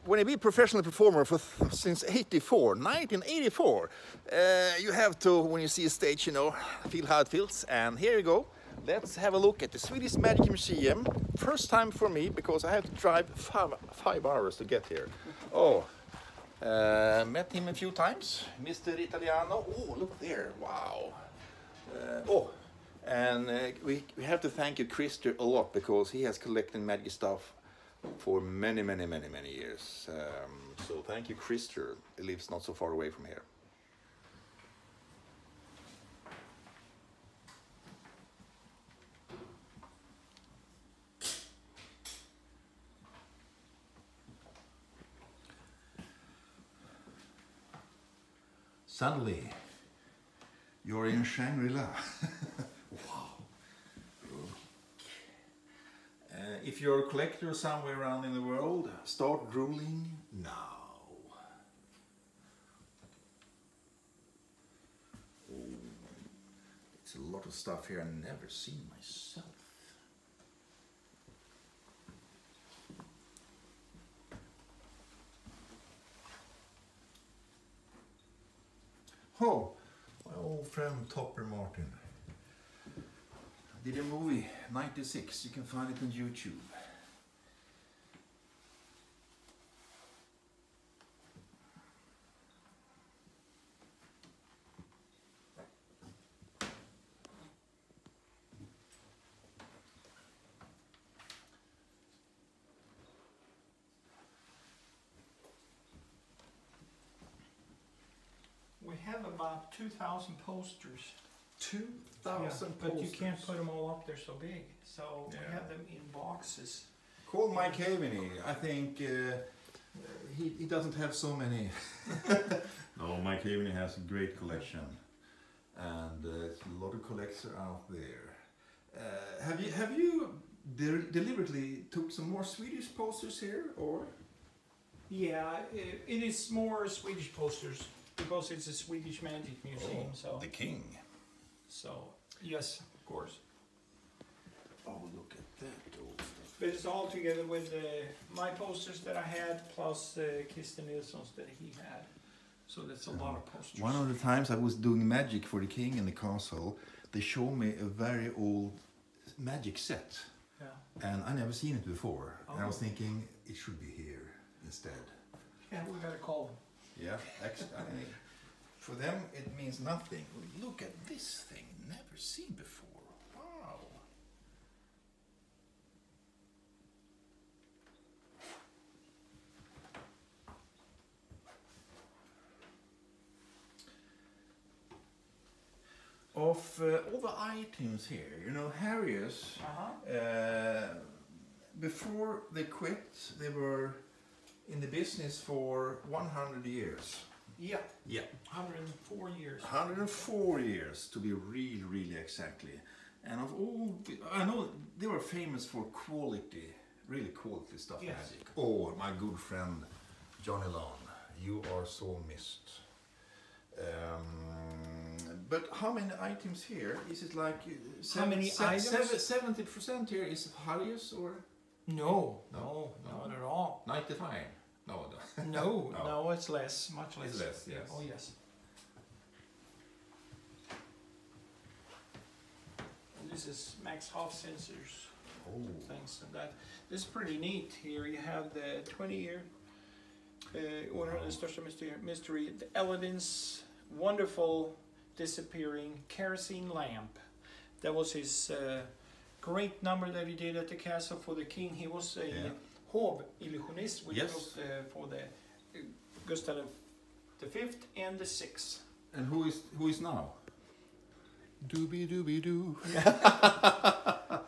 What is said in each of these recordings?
when you be a professional performer since 1984, you have to, when you see a stage, you know, feel how it feels. And here you go. Let's have a look at the Swedish Magic Museum. First time for me, because I had to drive five hours to get here. Oh, met him a few times, Mr. Italiano. Oh, look there, wow. We have to thank you, Christer, a lot, because he has collected magic stuff for many years. So thank you, Christer. He lives not so far away from here. Suddenly, you're in Shangri-La. Wow. If you're a collector somewhere around in the world, start drooling now. Oh, it's a lot of stuff here I've never seen myself. Oh, my old friend Topper Martin. I did a movie, 96, you can find it on YouTube. We have about 2,000 posters. 2,000 posters. But you can't put them all up, they're so big. So we have them in boxes. Call Mike Haveney. I think he doesn't have so many. No, Mike Haveney has a great collection. And there's a lot of collectors out there. Have you deliberately took some more Swedish posters here, or? Yeah, it is more Swedish posters. Because it's a Swedish Magic Museum, so... The king. So, yes, of course. Oh, look at that old stuff. But it's all together with my posters that I had, plus Christer Nilsson's that he had. So that's a lot of posters. One of the times I was doing magic for the king in the castle, they showed me a very old magic set. Yeah. And I never seen it before. Oh. And I was thinking, it should be here instead. Yeah, we gotta call them. Yeah, I mean, for them it means nothing. Look at this thing, never seen before. Wow. Of all the items here, you know, Harriers, before they quit, they were in the business for 100 years. Yeah. Yeah. 104 years. 104 years to be really exactly. And of all, I know they were famous for quality, really quality stuff. Yes. Magic. Oh, my good friend Johnny Long, you are so missed. But how many items here? Is it like how many items? 70% here is Harriers, or? No, not at all. 95? No, No, it's less, much less. It's less, yes. Oh, yes. And this is Max Hofzinser's things and that. This is pretty neat. Here you have the 20-year Århundradets största mystery, the Aladdin's wonderful disappearing kerosene lamp. That was his great number that he did at the castle for the king. He was a hov-illusionist, which was for the Gustav V and the VI. And who is now? Doobie-doobie-doo.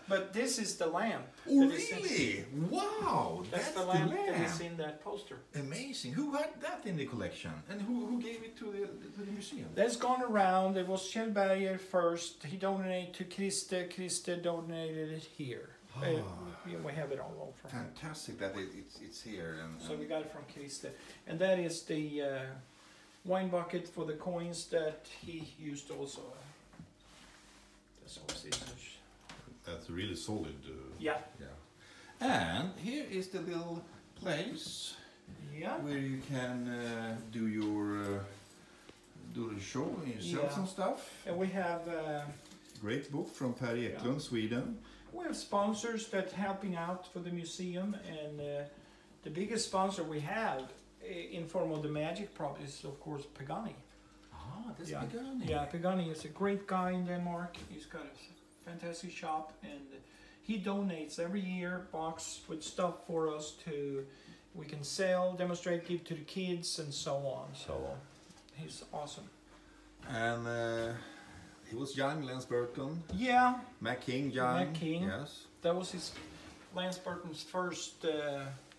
But this is the lamp. Oh, really? Wow! That's the lamp that is in that poster. Amazing. Who had that in the collection? And who gave it to the museum? That's gone around. It was Kjell Berger first. He donated to Christer. Christer donated it here. We have it all over. Fantastic that it's here. So we got it from Christer. And that is the wine bucket for the coins that he used also. That's really solid. Yeah. And here is the little place Yeah. where you can do your do the show and you sell some stuff. And we have Great book from Per Eklund, Sweden. we have sponsors that helping out for the museum, and the biggest sponsor we have in form of the magic prop is of course Pagani. Ah, that's Yeah. Pagani. Yeah, Pagani is a great guy in Denmark. He's got a fantastic shop, and he donates every year box with stuff for us to we can sell, demonstrate, give to the kids, and so on. So he's awesome. And he was young, Lance Burton. Yeah, Mac King, young. Mac King. Yes. that was his Lance Burton's first.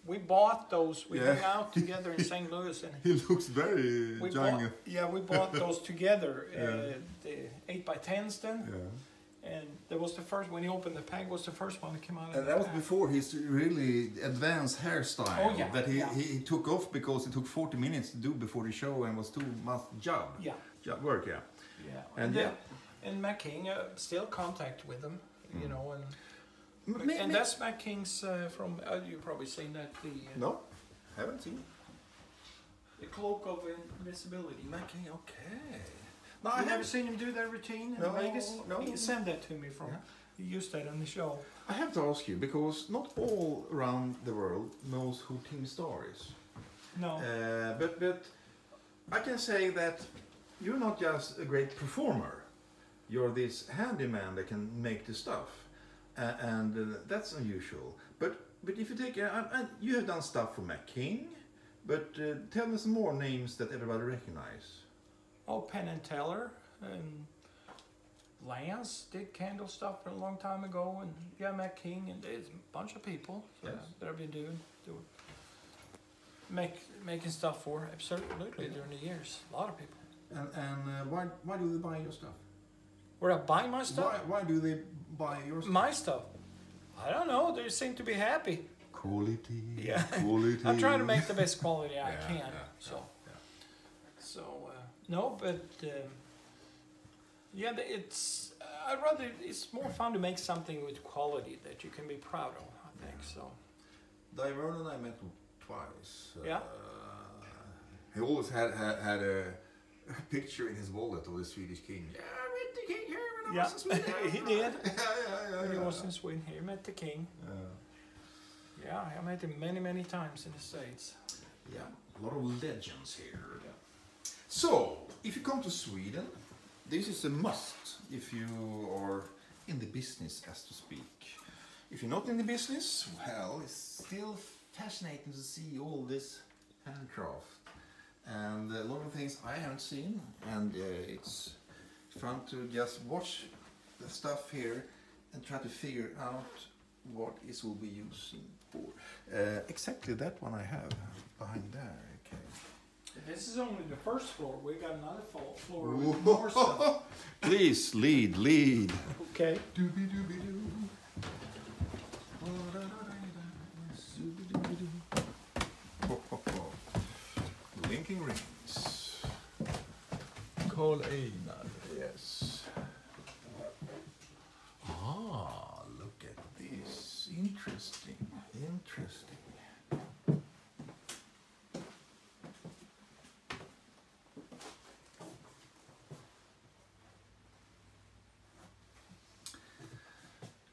We bought those. We hung out together in St. Louis, and He looks very we young. we bought those together. Yeah. The 8x10s then. Yeah. And that was the first, when he opened the pack, was the first one that came out of And the that was pack. before his really advanced hairstyle Oh, yeah, that yeah. he took off because it took 40 minutes to do before the show and was too much job. Yeah, Work, yeah. yeah. And and Mac King, still contact with him, you know, and Mm. and that's Mac King's from, you've probably seen that, No, haven't seen. the cloak of invisibility. Mac King, okay. No, You never seen him do that routine in No, Vegas? no. He sent that to me from, Yeah. he used that on the show. I have to ask you because not all around the world knows who Tim Starr is. No, But I can say that you're not just a great performer. You're this handyman that can make the stuff, and that's unusual. But if you take, you have done stuff for Mac King, but tell me some more names that everybody recognize. Penn and Teller, and Lance did candle stuff a long time ago, and yeah, Mac King, and there's a bunch of people Yes. that I've been doing making stuff for absolutely during the years. A lot of people. And why do they buy your stuff? Where I buy my stuff? Why do they buy your stuff? My stuff. I don't know. They seem to be happy. Quality. Yeah. Quality. I try to make the best quality I Yeah, can. yeah, So. yeah. So no, but yeah, it's. I'd rather. It's more fun to make something with quality that you can be proud of. I think so. Dave Vernon I met twice. Yeah. He always had a picture in his wallet of the Swedish king. Yeah, I met the king here when I was in Sweden. he did. Yeah. When he was in Sweden, he met the king. Yeah, I met him many times in the States. Yeah, a lot of legends here. Yeah. So, if you come to Sweden, this is a must if you are in the business, as to speak. If you're not in the business, well, it's still fascinating to see all this handcraft. And a lot of things I haven't seen, and it's fun to just watch the stuff here and try to figure out what it will be using for. Exactly that one I have behind there. Okay. This is only the first floor. We got another floor with more stuff. Please lead. Okay. Doobie doobie doo. Blinking rings. Carl Einar, yes. Ah, look at this. Interesting.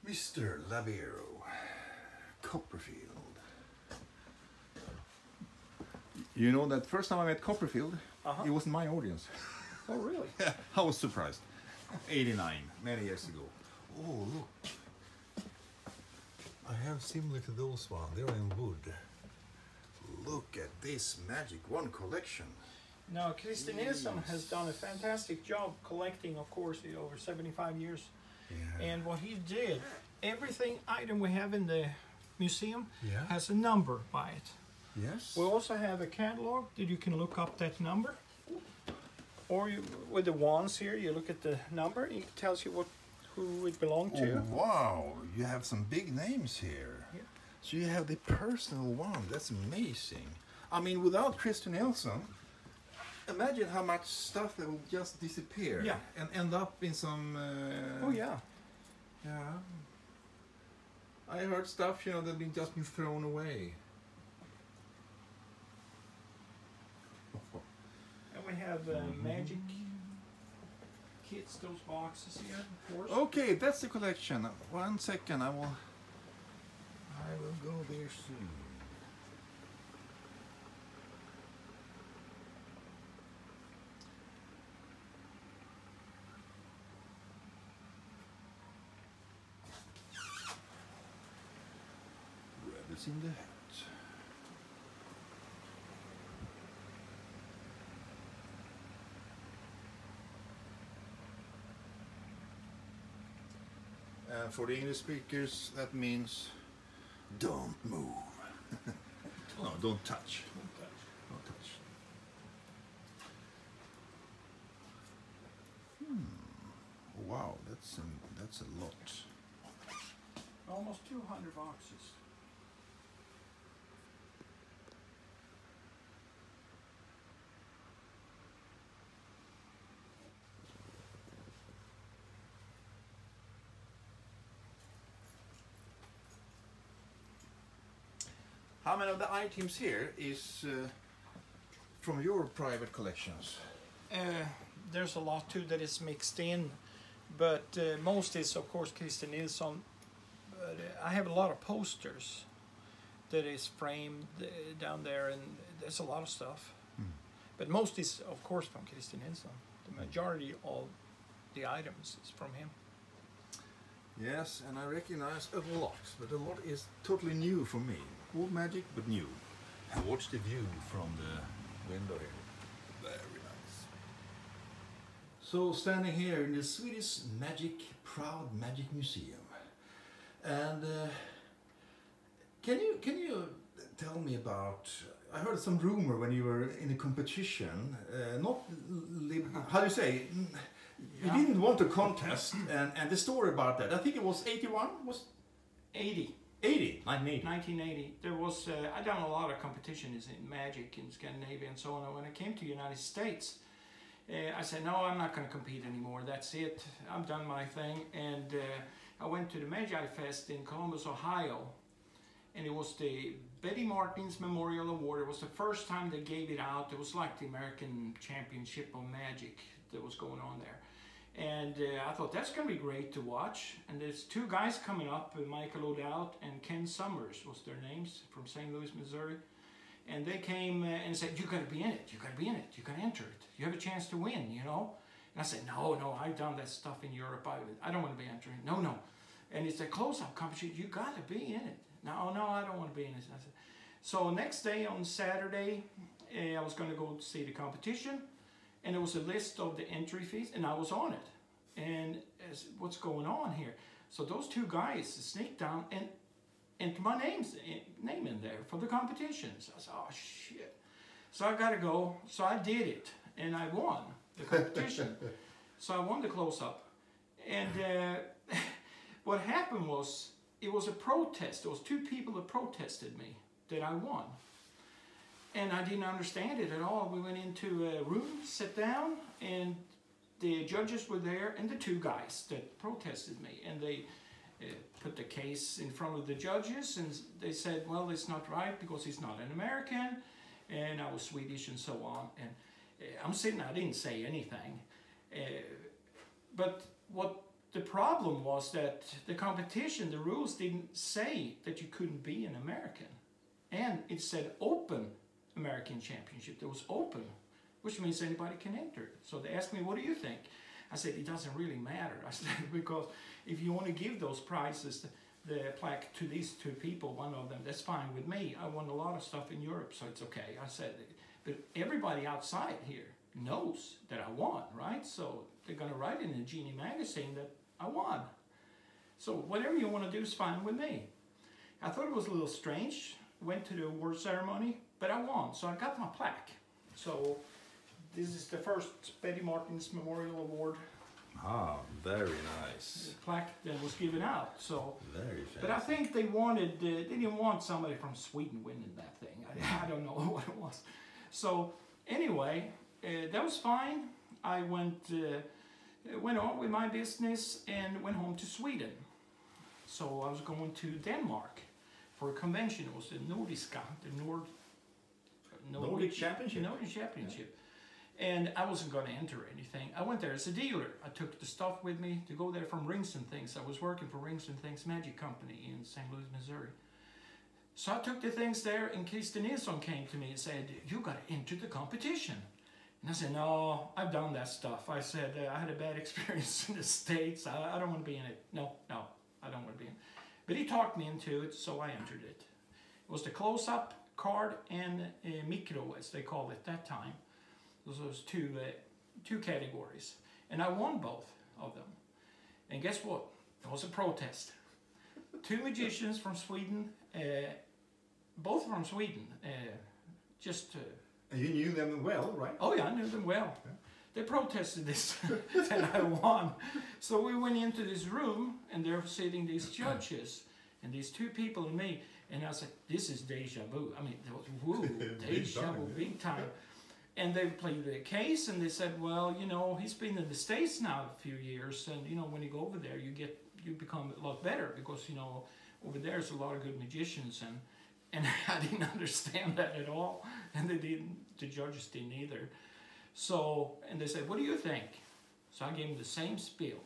Mr. Lavero, Copperfield. You know that first time I met Copperfield, he was in my audience. Oh, really? I was surprised. 89, many years ago. Oh, look. I have similar to those ones. They're in wood. Look at this Magic One collection. Now, Christer Nilsson has done a fantastic job collecting, of course, over 75 years. Yeah. And what he did, everything item we have in the museum Yeah. has a number by it. Yes. We also have a catalog that you can look up that number. Or you, with the wands here, you look at the number, it tells you who it belonged to. Oh, wow, you have some big names here. Yeah. So you have the personal one. That's amazing. I mean, without Christer Nilsson, imagine how much stuff that will just disappear. Yeah. And end up in some... Oh, yeah. Yeah. I heard stuff, that just been thrown away. we have magic kits, those boxes here, of course. Okay, that's the collection. 1 second, I will go there soon. Rabbits in the hat. And for the English speakers, that means don't move. No, don't touch. Don't touch. Wow, that's a lot. Almost 200 boxes. How many of the items here is from your private collections? There's a lot too that is mixed in, but most is of course Christer Nilsson. But I have a lot of posters that is framed down there, and there's a lot of stuff. But most is of course from Christer Nilsson. The majority of the items is from him. Yes, and I recognize a lot, but a lot is totally new for me. Old magic, but new. And watch the view from the window here. Very nice. So, standing here in the Swedish Proud Magic Museum. And can you tell me about? I heard some rumor when you were in a competition. How do you say? You didn't want a contest, and the story about that. I think it was 81. Was 80. 1980. There was, I done a lot of competitions in magic in Scandinavia and so on. And when I came to the United States, I said, no, I'm not going to compete anymore. That's it. I've done my thing. And I went to the Magi Fest in Columbus, Ohio. And it was the Betty Martin's Memorial Award. It was the first time they gave it out. It was like the American Championship of Magic that was going on there. And I thought, that's going to be great to watch. And there's two guys coming up, Michael O'Dowd and Ken Summers was their names, from St. Louis, Missouri. And they came and said, you got to be in it, you got to be in it, you got to enter it. You have a chance to win, you know. And I said, no, I've done that stuff in Europe. I don't want to be entering. No. And it's a close-up competition. You got to be in it. No, I don't want to be in it. I said, so next day on Saturday, I was going to go see the competition. And there was a list of the entry fees, and I was on it. And what's going on here? So those two guys sneaked down and entered my name in there for the competitions. I said, oh shit. So I got to go. So I did it, and I won the competition. So I won the close-up. And what happened was, it was a protest. There was two people that protested me that I won. And I didn't understand it at all. We went into a room, sat down, and the judges were there, and the two guys that protested me. And they put the case in front of the judges, and they said, well, it's not right because he's not an American, and I was Swedish and so on. And I'm sitting, I didn't say anything. But what the problem was that the competition, the rules didn't say that you couldn't be an American. And it said open American Championship. It was open, which means anybody can enter. So they asked me, what do you think? I said, it doesn't really matter. I said, because if you want to give those prizes, the plaque to these two people, one of them, that's fine with me. I won a lot of stuff in Europe, so it's okay. I said, but everybody outside here knows that I won, right? So they're going to write in the Genie magazine that I won. So whatever you want to do is fine with me. I thought it was a little strange. Went to the award ceremony, but I won, so I got my plaque. So this is the first Betty Martin's Memorial Award. Ah, very nice. The plaque that was given out. So, very fancy. But I think they wanted, they didn't want somebody from Sweden winning that thing. I don't know what it was. So anyway, that was fine. I went on with my business and went home to Sweden. So I was going to Denmark for a convention. It was the Nordiska, the Nordic Championship. Nordic Championship. And I wasn't going to enter anything. I went there as a dealer. I took the stuff with me to go there from Rings and Things. I was working for Rings and Things Magic Company in St. Louis, Missouri. So I took the things there, and Christer Nilsson came to me and said, "You got to enter the competition." And I said, "No, I've done that stuff." I said, "I had a bad experience in the States. I don't want to be in it. No, I don't want to be in it." But he talked me into it, so I entered it. It was the close-up, card, and micro, as they called it that time. Those two categories. And I won both of them. And guess what? It was a protest. 2 magicians from Sweden, both from Sweden, And you knew them well, right? Oh yeah, I knew them well. Okay. They protested this, and I won. So we went into this room, and there were sitting these judges, and these 2 people and me, and I said, "This is deja vu." I mean, whoa, deja vu, big time. And they played the case, and they said, "Well, you know, he's been in the States now a few years, and you know, when you go over there, you become a lot better because you know, over there's a lot of good magicians." And I didn't understand that at all, and the judges didn't either. So, and they said, "What do you think?" So I gave them the same spiel.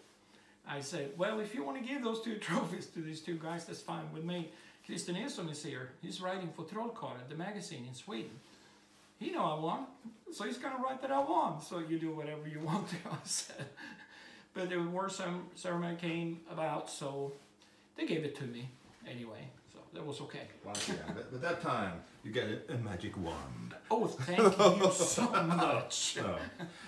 I said, "Well, if you want to give those 2 trophies to these 2 guys, that's fine with me. Christer Nilsson is here. He's writing for Trollkarlen, the magazine in Sweden. He know I won, so he's going to write that I won. So you do whatever you want to," I said. But the award ceremony came about, so they gave it to me anyway. So that was okay. Once again, but that time you get a magic wand. Oh, thank you so much.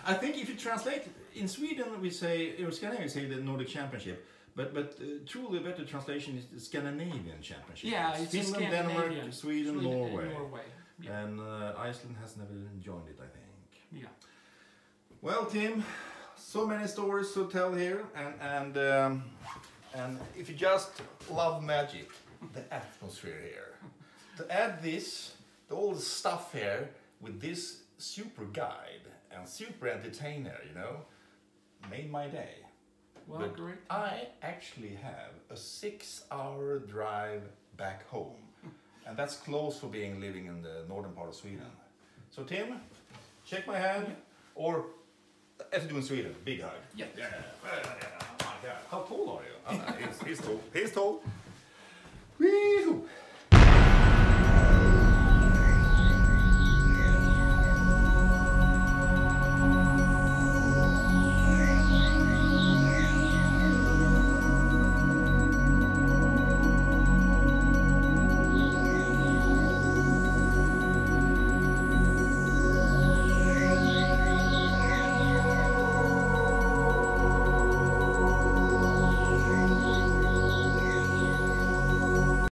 I think if you translate, in Sweden we say, or Scandinavia we say the Nordic Championship, but truly a better translation is the Scandinavian Championship. Yeah, it's Finland, Denmark, Sweden, Norway. Yeah. And Iceland has never joined it, I think. Yeah. Well, Tim, so many stories to tell here, and if you just love magic, the atmosphere here, to add this, all the stuff here with this super guide and super entertainer, you know, made my day. Well, but great. I actually have a 6-hour drive back home. And that's close for being living in the northern part of Sweden. So Tim, shake my hand, or as you do in Sweden, big hug. Yeah. Yeah. Oh my God. How tall are you? He's tall. He's tall. Wee-hoo.